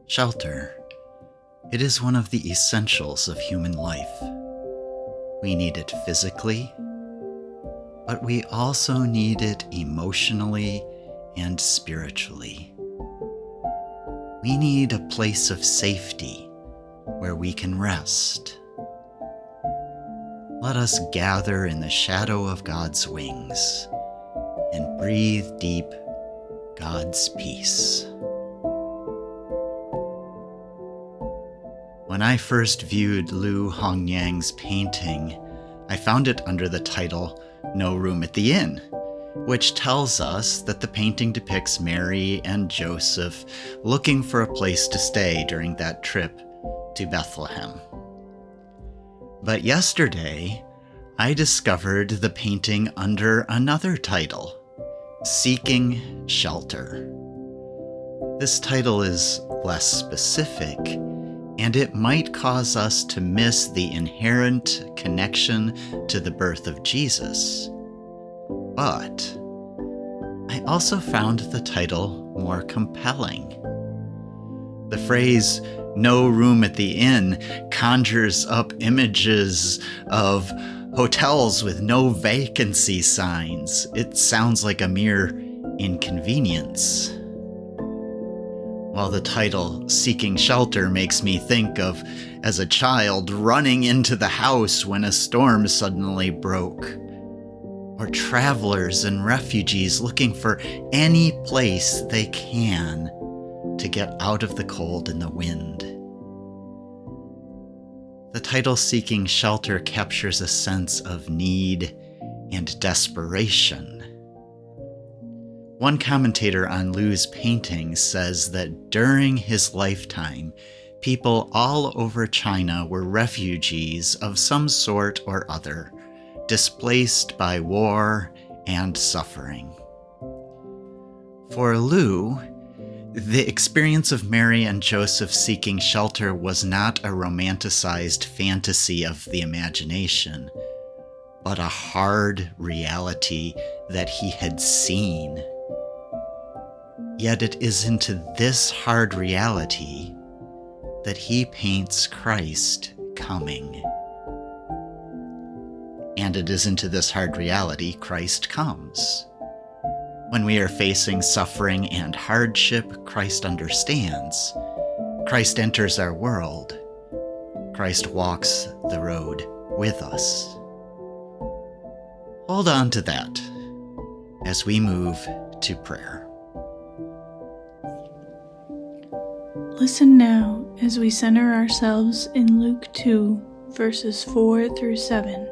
Shelter. It is one of the essentials of human life. We need it physically, but we also need it emotionally and spiritually. We need a place of safety where we can rest. Let us gather in the shadow of God's wings and breathe deep God's peace. When I first viewed Lu Hongnian's painting, I found it under the title No Room at the Inn, which tells us that the painting depicts Mary and Joseph looking for a place to stay during that trip to Bethlehem. But yesterday, I discovered the painting under another title, Seeking Shelter. This title is less specific, and it might cause us to miss the inherent connection to the birth of Jesus. But I also found the title more compelling. The phrase, "no room at the inn," conjures up images of hotels with no vacancy signs. It sounds like a mere inconvenience. While the title, Seeking Shelter, makes me think of, as a child, running into the house when a storm suddenly broke. Or travelers and refugees looking for any place they can to get out of the cold and the wind. The title Seeking Shelter captures a sense of need and desperation. One commentator on Lu's painting says that during his lifetime, people all over China were refugees of some sort or other, displaced by war and suffering. For Lu, the experience of Mary and Joseph seeking shelter was not a romanticized fantasy of the imagination, but a hard reality that he had seen. Yet it is into this hard reality that he paints Christ coming. And it is into this hard reality Christ comes. When we are facing suffering and hardship, Christ understands. Christ enters our world. Christ walks the road with us. Hold on to that as we move to prayer. Listen now as we center ourselves in Luke 2, verses 4 through 7.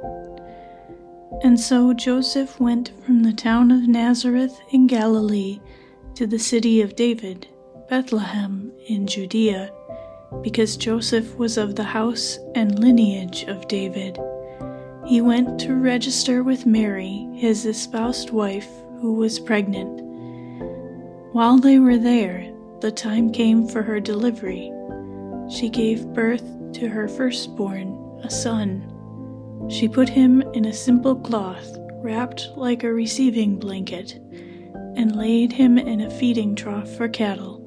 And so Joseph went from the town of Nazareth in Galilee to the city of David, Bethlehem in Judea, because Joseph was of the house and lineage of David. He went to register with Mary, his espoused wife, who was pregnant. While they were there, the time came for her delivery. She gave birth to her firstborn, a son. She put him in a simple cloth, wrapped like a receiving blanket, and laid him in a feeding trough for cattle,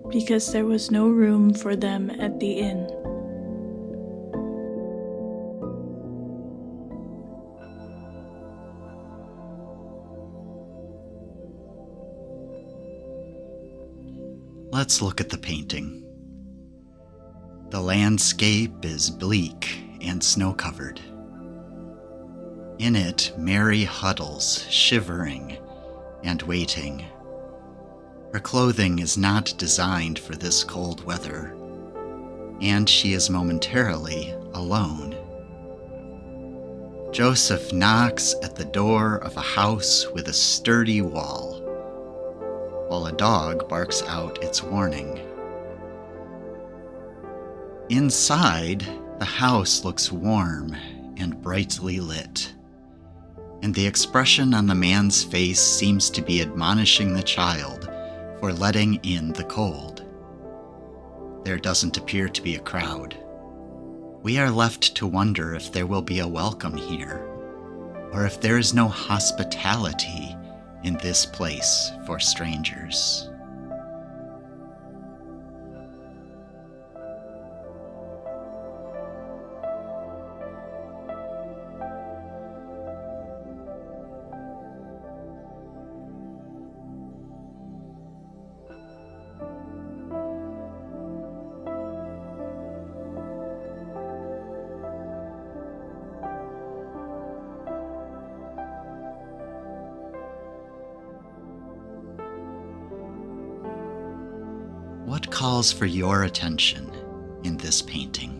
because there was no room for them at the inn. Let's look at the painting. The landscape is bleak and snow-covered. In it, Mary huddles, shivering and waiting. Her clothing is not designed for this cold weather, and she is momentarily alone. Joseph knocks at the door of a house with a sturdy wall, while a dog barks out its warning. Inside, the house looks warm and brightly lit, and the expression on the man's face seems to be admonishing the child for letting in the cold. There doesn't appear to be a crowd. We are left to wonder if there will be a welcome here, or if there is no hospitality in this place for strangers. What calls for your attention in this painting?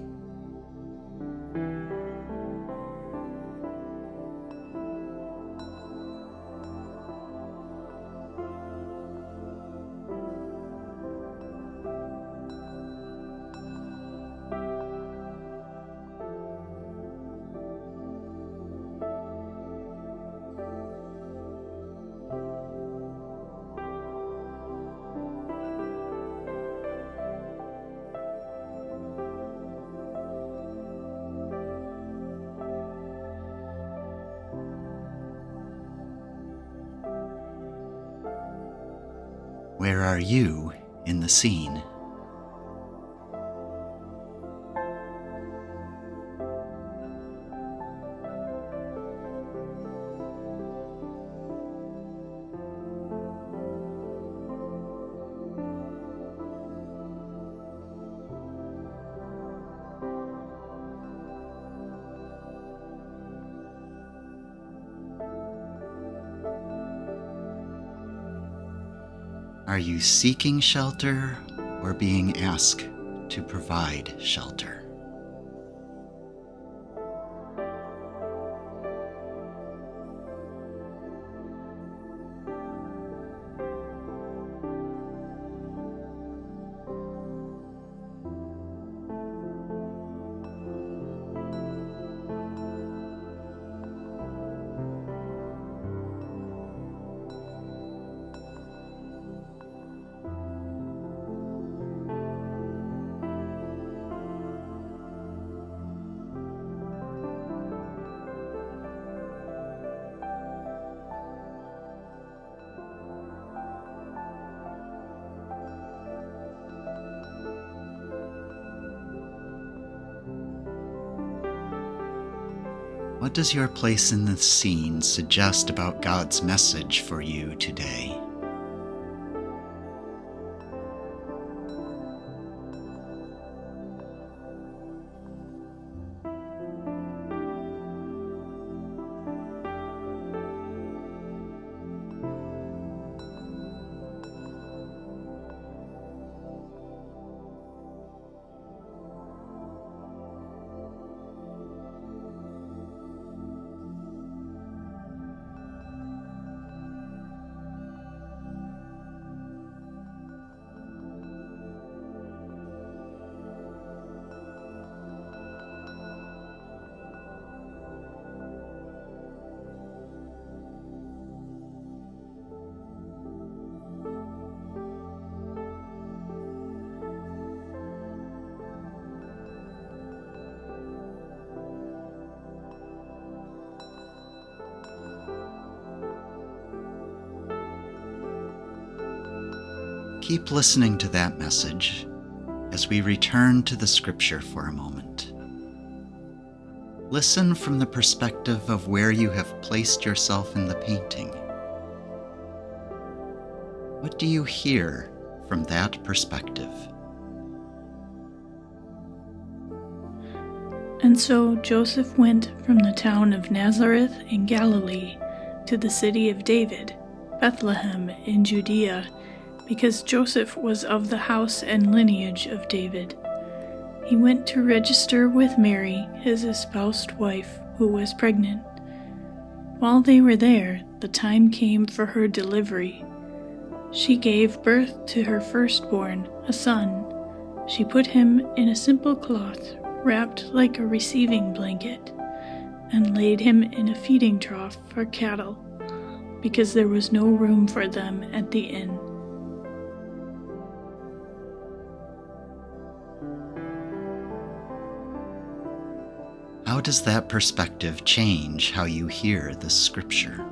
Where are you in the scene? Are you seeking shelter or being asked to provide shelter? What does your place in the scene suggest about God's message for you today? Keep listening to that message as we return to the scripture for a moment. Listen from the perspective of where you have placed yourself in the painting. What do you hear from that perspective? And so Joseph went from the town of Nazareth in Galilee to the city of David, Bethlehem in Judea, because Joseph was of the house and lineage of David. He went to register with Mary, his espoused wife, who was pregnant. While they were there, the time came for her delivery. She gave birth to her firstborn, a son. She put him in a simple cloth, wrapped like a receiving blanket, and laid him in a feeding trough for cattle, because there was no room for them at the inn. How does that perspective change how you hear the scripture?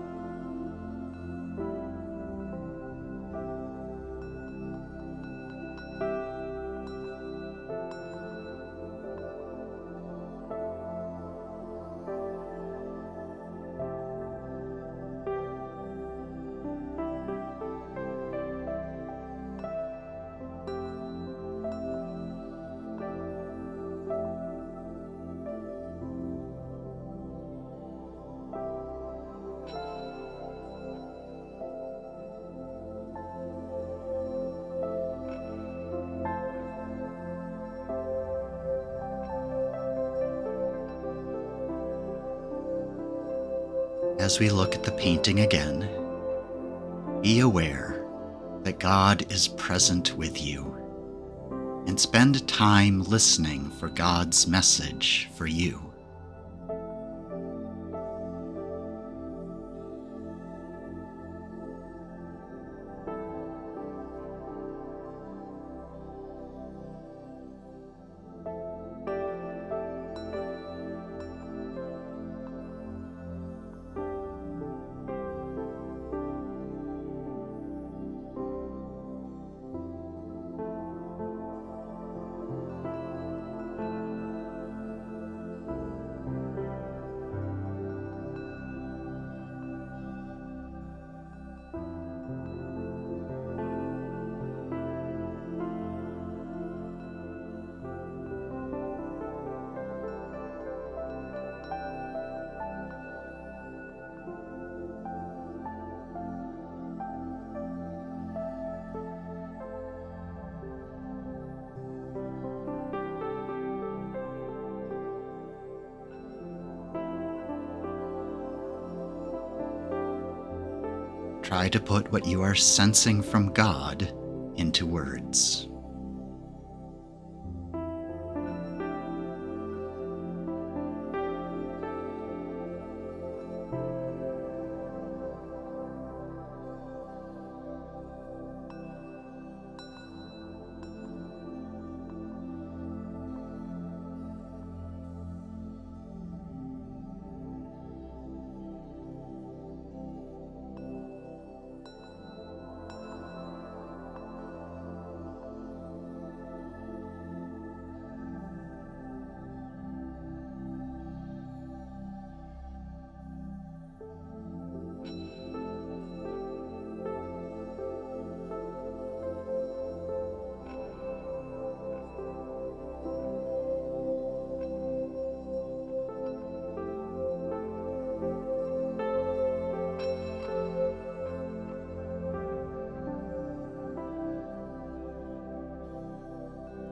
as we look at the painting again, be aware that God is present with you, and spend time listening for God's message for you. Try to put what you are sensing from God into words.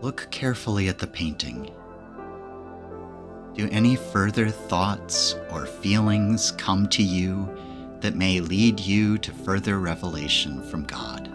Look carefully at the painting. Do any further thoughts or feelings come to you that may lead you to further revelation from God?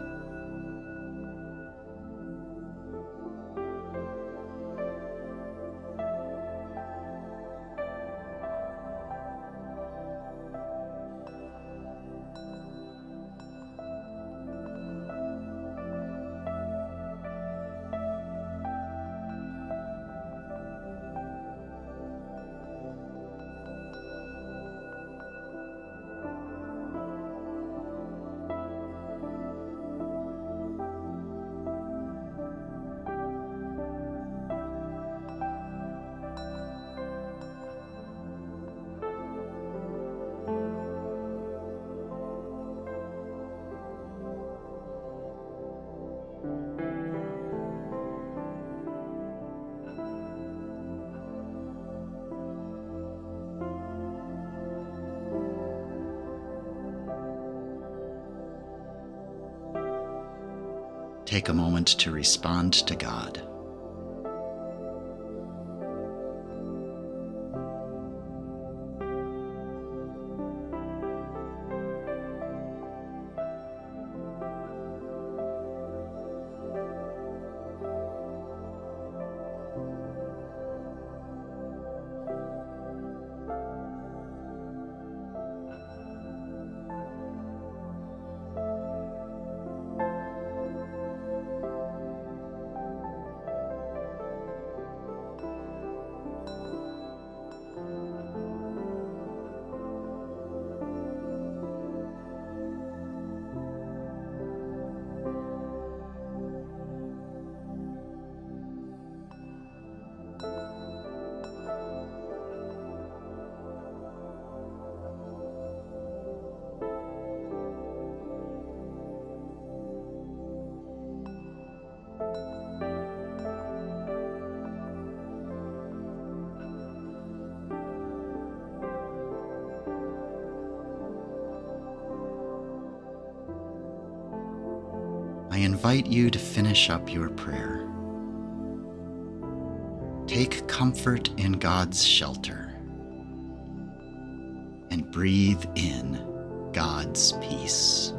Take a moment to respond to God. I invite you to finish up your prayer. Take comfort in God's shelter. and breathe in God's peace.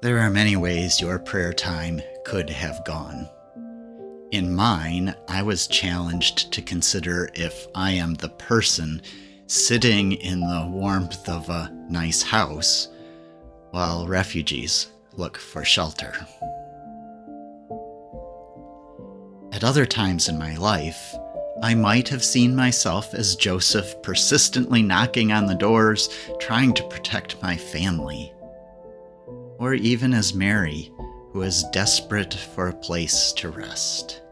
There are many ways your prayer time could have gone. In mine, I was challenged to consider if I am the person sitting in the warmth of a nice house while refugees look for shelter. At other times in my life, I might have seen myself as Joseph persistently knocking on the doors, trying to protect my family. Or even as Mary, who is desperate for a place to rest.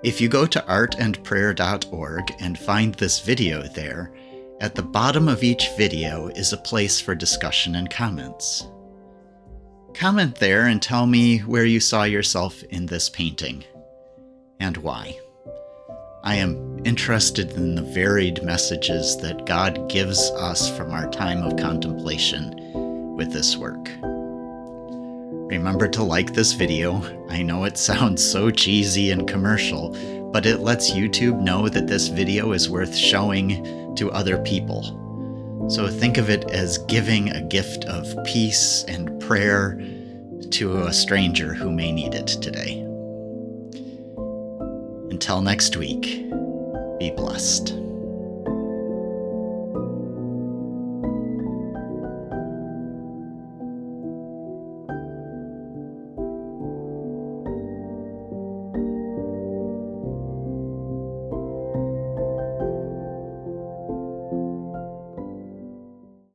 If you go to artandprayer.org and find this video there, at the bottom of each video is a place for discussion and comments. Comment there and tell me where you saw yourself in this painting, and why. I am interested in the varied messages that God gives us from our time of contemplation with this work. Remember to like this video. I know it sounds so cheesy and commercial, but it lets YouTube know that this video is worth showing to other people. So think of it as giving a gift of peace and prayer to a stranger who may need it today. Until next week, be blessed.